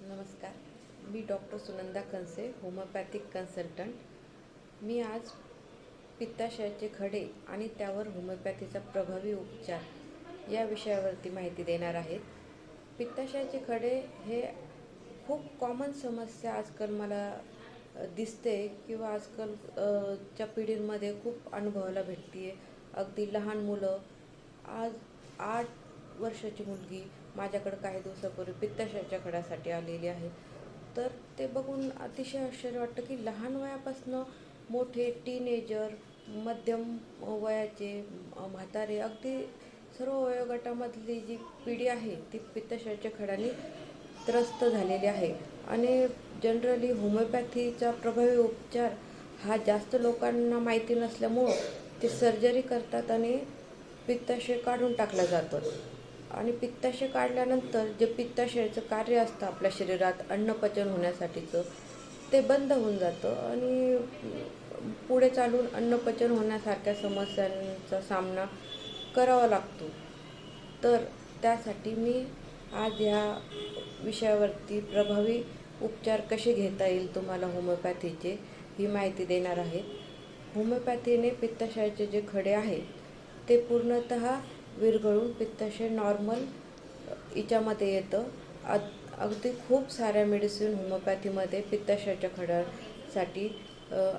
नमस्कार. मी doctor Sunanda कंसे, homeopathic consultant. मी आज पित्ताशयाचे खडे आणि त्यावर होमिओपॅथीचा प्रभावी उपचार या विषयावरती माहिती देणार आहेत. पित्ताशयाचे खडे हे खूप कॉमन समस्या आजकाल मला दिसते किंवा आजकाल च्या पिढींमध्ये खूप अनुभवायला भेटते आहे. अगदी लहान मुलं, आज 8 वर्षाची मुलगी माझ्याकडे काही दिवसापूर्वी पित्ताशयाच्या खड्यासाठी आलेली आहे. तर ते बघून अतिशय आश्चर्य वाटतं की लहान वयापासून मोठे टीनेजर, मध्यम वयाचे, म्हातारे, अगदी सर्व वयोगटामधली जी पिढी आहे ती पित्ताशयाच्या खड्याने त्रस्त झालेली आहे. आणि जनरली होमिओपॅथीचा प्रभावी उपचार हा जास्त लोकांना माहिती नसल्यामुळं ते सर्जरी करतात आणि पित्ताशय काढून टाकलं जातं. आणि पित्ताशय काढल्यानंतर जे पित्ताशयाचं कार्य असतं आपल्या शरीरात अन्नपचन होण्यासाठीचं, ते बंद होऊन जातं आणि पुढे चालून अन्नपचन होण्यासारख्या समस्यांचा सामना करावा लागतो. तर त्यासाठी मी आज ह्या विषयावरती प्रभावी उपचार कसे घेता येईल तुम्हाला होमिओपॅथीचे ही माहिती देणार आहे. होमिओपॅथीने पित्ताशयाचे जे खडे आहेत ते पूर्णतः विरघळून पित्ताशय नॉर्मल याच्यामध्ये येतं. अगदी खूप साऱ्या मेडिसिन होमिओपॅथीमध्ये पित्ताशयाच्या खड्यासाठी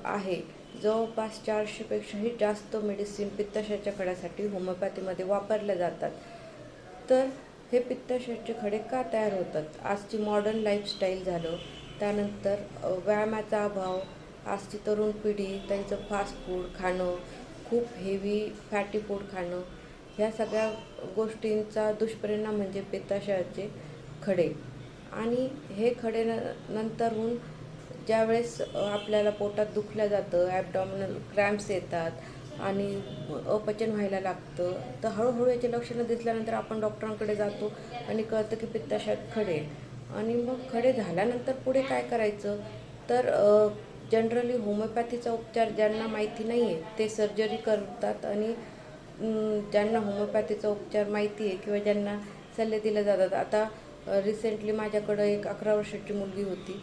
आहे. जवळपास 400पेक्षाही जास्त मेडिसिन पित्ताशयाच्या खड्यासाठी होमिओपॅथीमध्ये वापरल्या जातात. तर हे पित्ताशयाचे खडे का तयार होतात? आजची मॉडर्न लाईफस्टाईल झालं, त्यानंतर व्यायामाचा अभाव, आजची तरुण पिढी त्यांचं फास्ट फूड खाणं, खूप हेवी फॅटी फूड खाणं, ह्या सगळ्या गोष्टींचा दुष्परिणाम म्हणजे पित्ताशयाचे खडे. आणि हे खडे नंतरहून ज्यावेळेस आपल्याला पोटात दुखलं जातं, ॲबडॉमिनल क्रॅम्प्स येतात आणि अपचन व्हायला लागतं, तर हळूहळू याची लक्षणं दिसल्यानंतर आपण डॉक्टरांकडे जातो आणि कळतं की पित्ताशयात खडे. आणि मग खडे झाल्यानंतर पुढे काय करायचं? तर जनरली होमिओपॅथीचा उपचार ज्यांना माहिती नाही आहे ते सर्जरी करतात आणि ज्यांना होमिओपॅथीचा उपचार माहिती आहे किंवा ज्यांना सल्ले दिले जातात. आता रिसेंटली माझ्याकडं एक 11 वर्षाची मुलगी होती.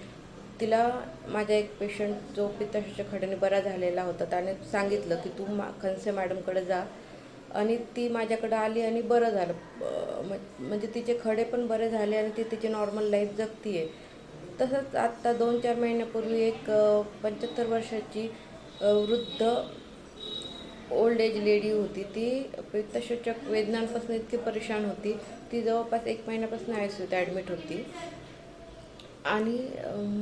तिला माझा एक पेशंट जो पित्ताशयाच्या खड्याने बरा झालेला होता त्याने सांगितलं की तू खनसे मॅडमकडे जा. आणि ती माझ्याकडं आली आणि बरं झालं. म्हणजे तिचे खडे पण बरे झाले आणि ती तिची नॉर्मल लाईफ जगती आहे. तसंच आत्ता 2-4 महिन्यापूर्वी एक 75 वर्षाची वृद्ध ओल्ड एज लेडी होती. ती पित्ताशयाच्या वेदनांपासून इतकी परेशान होती, ती जवळपास 1 महिन्यापासून ICUत ॲडमिट होती. आणि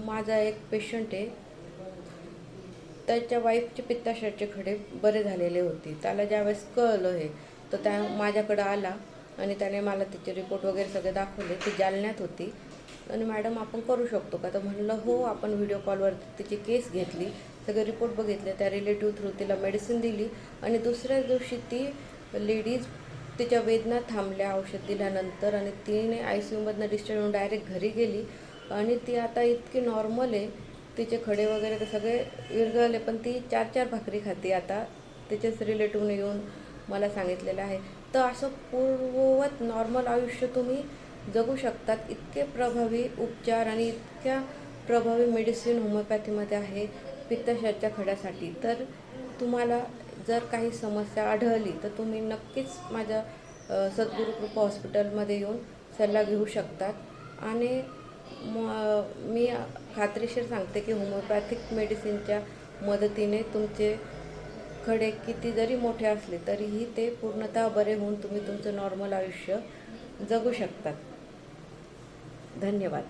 माझा एक पेशंट आहे, त्याच्या वाईफचे पित्ताशयाचे खडे बरे झालेले होते. त्याला ज्यावेळेस कळलं हे, तर त्या माझ्याकडं आला आणि त्याने मला तिचे रिपोर्ट वगैरे सगळे दाखवले. ती जालन्यात होती आणि मॅडम आपण करू शकतो का? तर म्हणलं हो. आपण व्हिडिओ कॉलवर तिची केस घेतली, सगळे रिपोर्ट बघितले, त्या रिलेटिव्ह थ्रू तिला मेडिसिन दिली आणि दुसऱ्याच दिवशी ती लेडीज तिच्या वेदना थांबल्या औषध दिल्यानंतर आणि तिने ICUमधनं डिस्चार्ज होऊन डायरेक्ट घरी गेली. आणि ती आता इतकी नॉर्मल आहे, तिचे खडे वगैरे तर सगळे विरघळले, पण ती 4-4 भाकरी खाते आता. तिचेच रिलेटिव्हने येऊन मला सांगितलेलं आहे. तर असं पूर्ववत नॉर्मल आयुष्य तुम्ही जगू शकतात. इतके प्रभावी उपचार आणि इतक्या प्रभावी मेडिसिन होमिओपॅथीमध्ये आहे पित्ताशयाच्या खड्यासाठी. तर तुम्हाला जर काही समस्या आढळली तर तुम्ही नक्कीच माझ्या सद्गुरू कृपा हॉस्पिटलमध्ये येऊन सल्ला घेऊ शकतात. आणि मी खात्रीशीर सांगते की होमिओपॅथिक मेडिसिनच्या मदतीने तुमचे खडे किती जरी मोठे असले तरीही ते पूर्णतः बरे होऊन तुम्ही तुमचं नॉर्मल आयुष्य जगू शकतात. धन्यवाद.